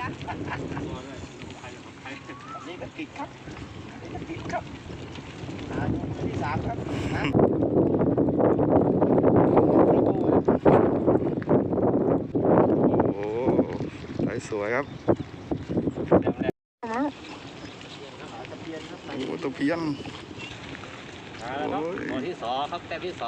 นี่ก็ติดครับติดครับที่3ครับนะโอ้สวยครับโอ้ตะเพียนตัวที่2ครับแต้มที่2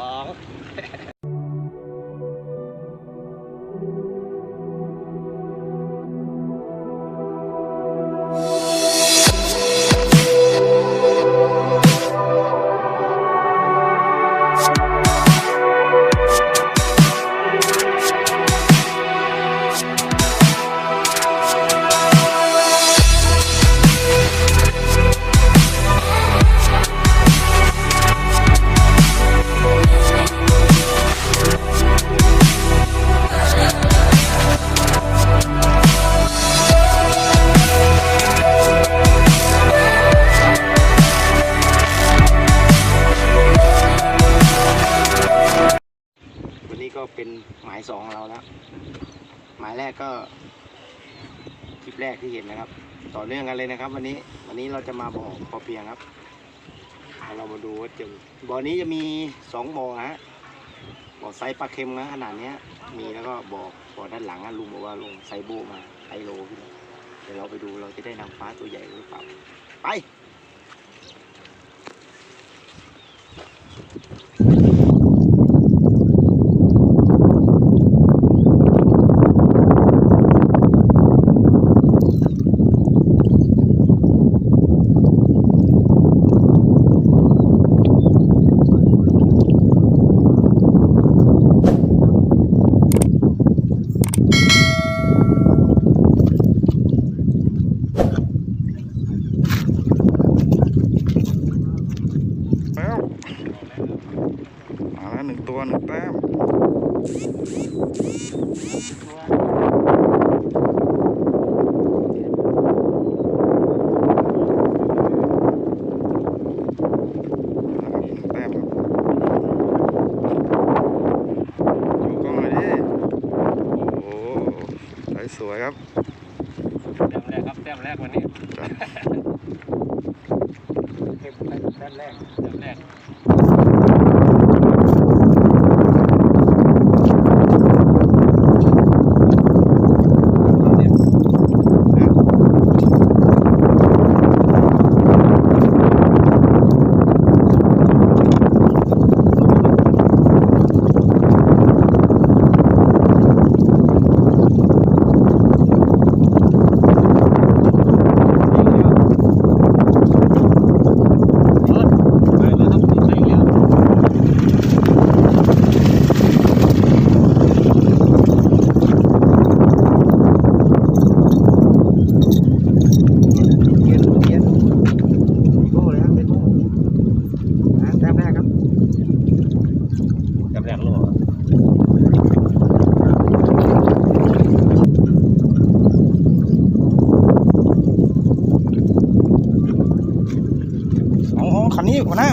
ก็เป็นหมาย2ของเราแล้วหมายแรกก็คลิปแรกที่เห็นนะครับต่อเนื่องกันเลยนะครับวันนี้เราจะมาบ่อพอเพียงครับเรามาดูว่าบ่อนี้จะมี2บ่อฮะบ่อไซส์ปลาเค็มนะขนาดนี้มีแล้วก็บ่อด้านหลังลุงบอกว่าลงไซโบมาไอโลขึ้นเดี๋ยวเราไปดูเราจะได้นางฟ้าตัวใหญ่หรือเปล่าไป1 แต้มสวยครับแต้มแรกครับแต้มแรกวันนี้แต้มแรกคันนี้หัวหน้า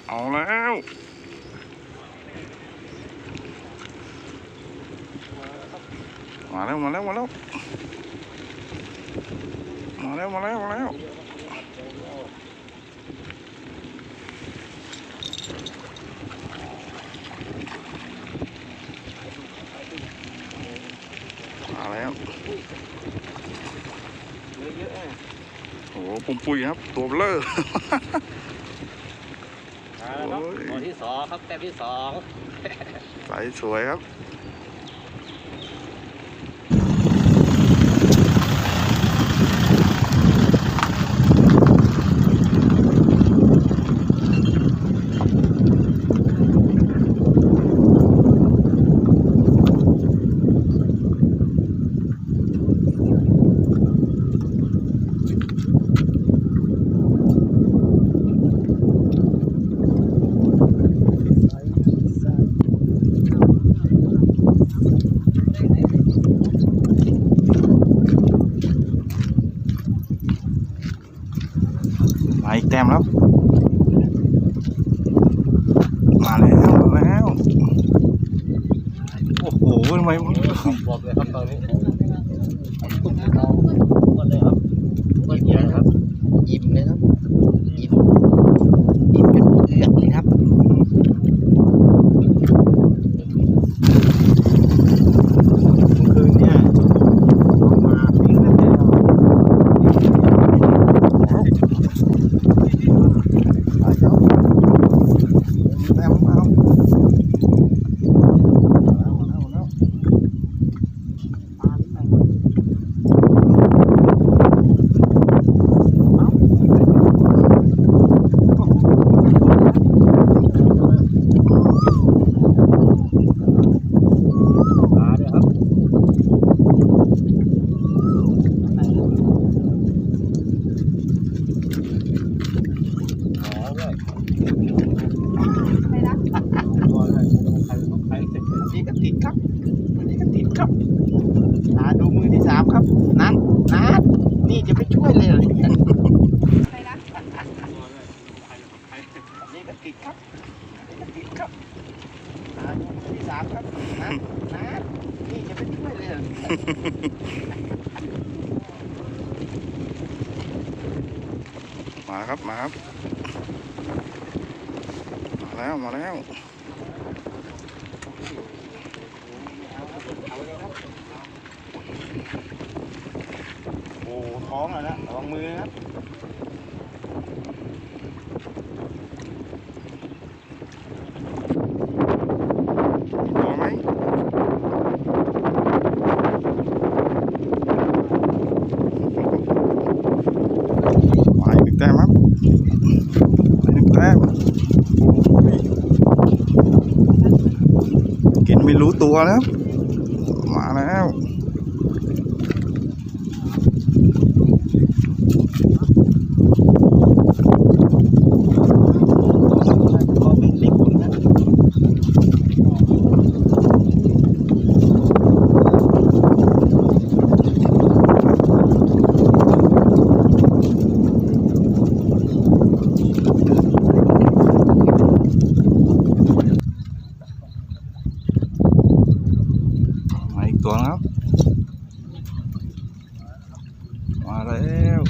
เอาแล้วมาแล้วมาแล้วมาแล้วมาแล้วมาแล้วมาแล้วมาแล้วโอ้โหปุ่มปุยครับตัวเบลอตัวที่สองครับแต้มที่สอง ใสสวยครับมาอีกแต้มแล้วมาแล้วมาแล้วโอ้โหทำไมมัน บอกเลยครับตอนนี้หมดเลยครับหมดเลยครับอิ่มเลยครับอิ่มเป็นเปลือกเลยครับคืนเนี่ยมาปิ้งกันแล้วแต้มเอาดูมือที่สามครับนัดนี่จะไปช่วยเลยนี่ก็ติดครับนี่ก็ติดครับดูมือที่สามครับนัดนี่จะไปช่วยเลยมาครับมาครับมาแล้วมาแล้ว โอ้ท้องแล้วนะระวังมือนะครับพอไหมมาอีกหนึ่งแต้มครับมาอีกหนึ่งแต้มกินไม่รู้ตัวแล้วมาแล้ว มาอีกตัวนะครับมาแล้ว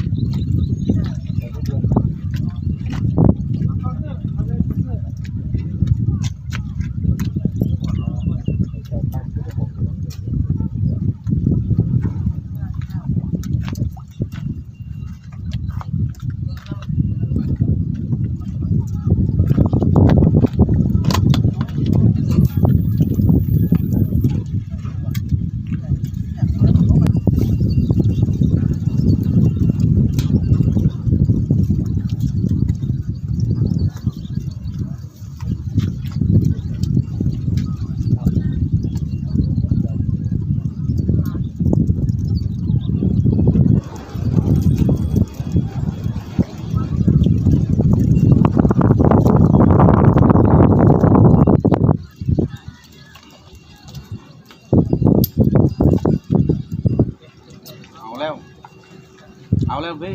เอาแล้วพี่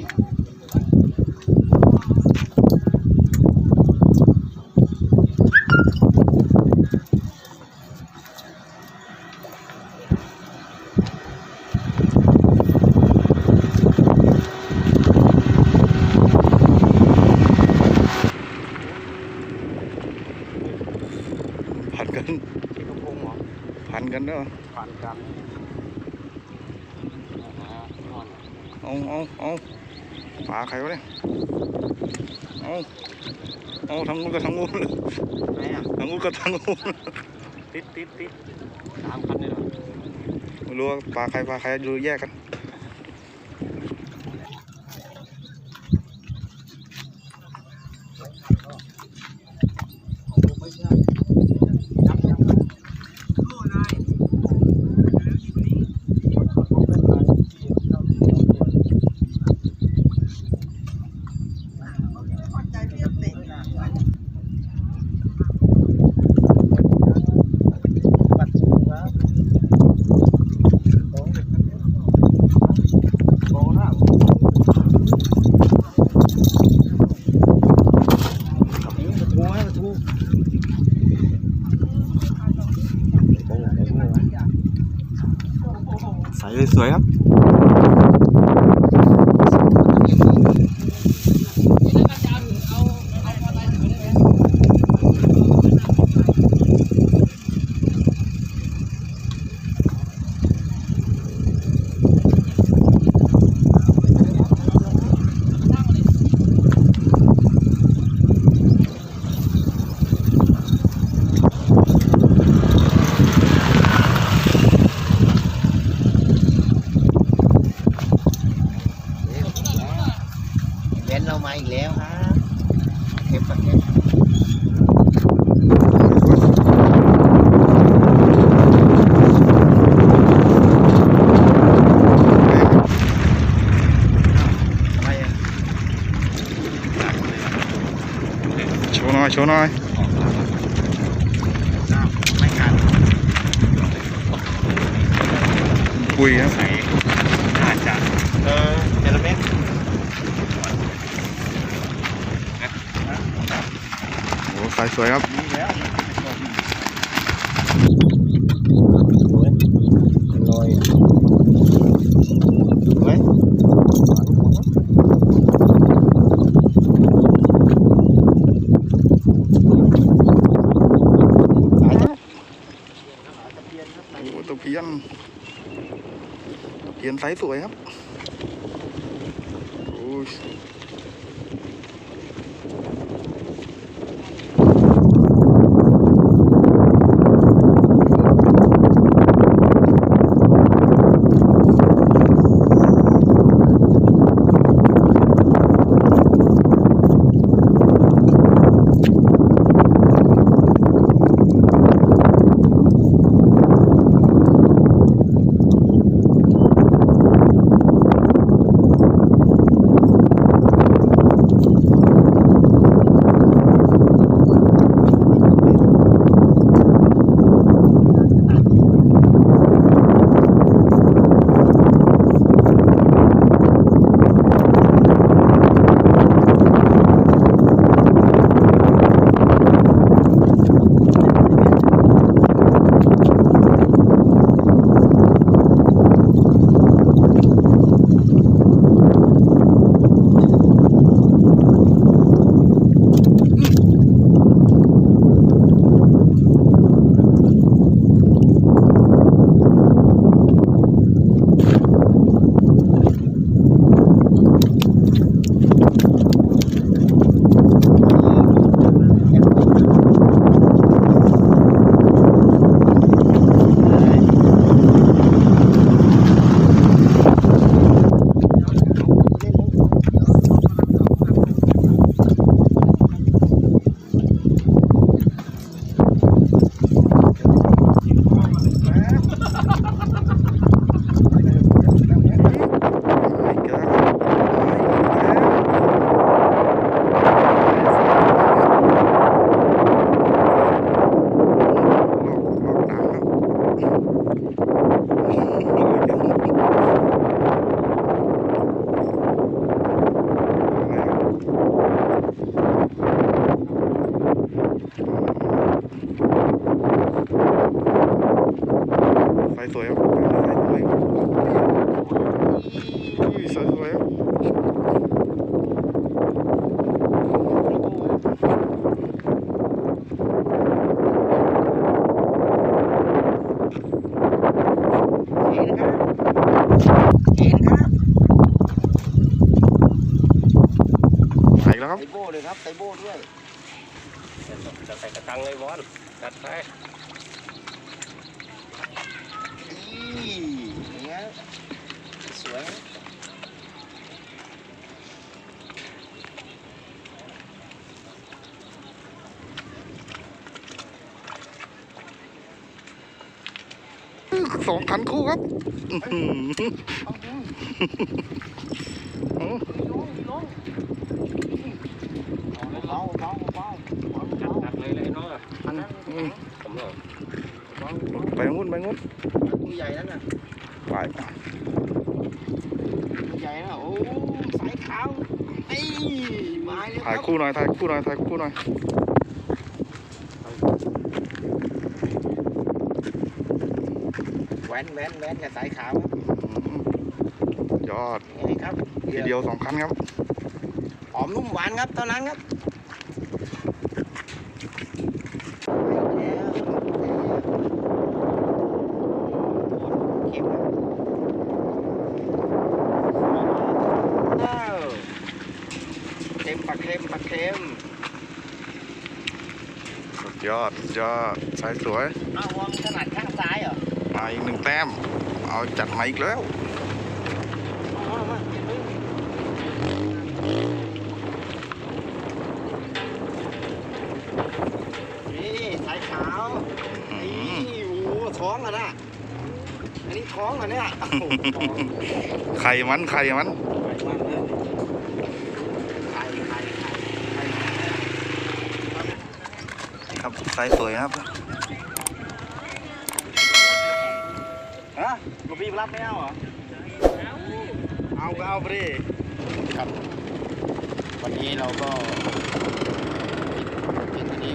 ผัดกัน ที่กระพงเหรอ พันกันเด้อ ผ่านกันเอาปลาใครวะเนี่ยเอาทางนู้นกับทางนู้นเลย ไหนอ่ะ ทางนู้นกับทางนู้น ติด3 คันเลยเหรอ ไม่รู้ว่าปลาใครดูแยกกันใส่สวยๆครับเรามาอีกแล้วครับเก็บปลาเก็บอะไรอ่ะ โชว์หน่อยไม่ขาด ปุยครับ ใส่น่าจะเจลเม็ด โอ้ใส่สวยครับ มีแล้วลอย เฮ้ยโอ้ตะเพียนไซส์สวยครับโอ้ย ใส่โบ้เลยครับใส่โบ้ด้วย จะใส่กระตังเลยบอลจัดไป นี่ยสวย2 คันคู่ครับเบาเบาเบา จัดหนักเลยน้องอ่ะ ผมเหรอ ไปงุ้น ตัวใหญ่นั่นน่ะ ไป ตัวใหญ่นะโอ้สายขาวไอ้ไม้เลยค ถ่าย รับ คู่หน่อยถ่ายคู่หน่อยแว้นกับสายขาว ยอด นี่ครับ ทีเดียว 2 คันครับ หอมนุ่มหวานครับเท่านั้นครับเค็มปลาเค็ม สุดยอดสายสวย อ้าววางถนัดข้างซ้ายเหรอ มาอีก 1 แต้มเอาจัดมาอีกแล้ว มานี่สายขาวนี่โอ้ท้องอ่ะนะอันนี้ท้องอ่ะเนี่ย ไข่มัน ไข่ครับสายสวยครับ ฮะลูกพี่รับไม่เอาเหรอเอาก็เอาไปดิครับวันนี้เราก็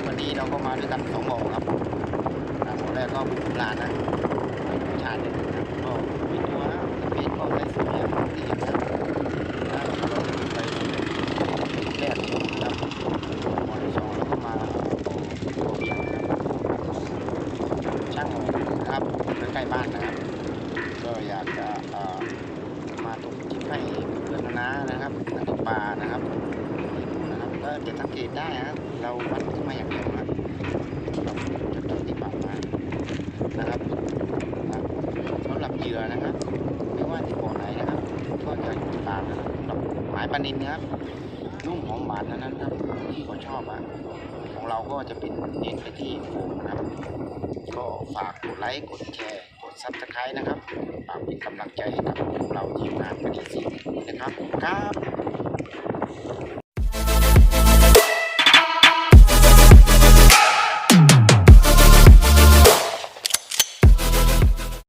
วันนี้เราก็มาด้วยกัน2 บ่อครับบ่อแรกก็บุกลานนะชาติเนี่ยครับก็มีตัวนะเป็นก็ได้สวยที่เห็นนะเราไปแรกครับบ่อที่2แล้วก็มาบ่อเบียงนะครับช่างนะครับใกล้บ้านนะครับก็อยากจะมาตกคลิปให้เพื่อนๆนะนะครับตกปลานะครับก็จะสังเกตได้นะครับเราวัดขึ้นมาอย่างเดียวนะครับเราจะต้องติดปากมานะครับสำหรับเหยื่อนะครับไม่ว่าที่บ่อไหนนะครับก็จะติดปากนะครับสำหรับหมายปลานิลนะครับนุ่มหอมหวานนั้นครับที่เขาชอบของเราก็จะเป็นเน้นไปที่โฟมนะครับก็ฝากกดไลค์กดแชร์กดซับสไครต์นะครับฝากเป็นกำลังใจให้กับพวกเราทีมงานปฏิสิทธิ์นะครับ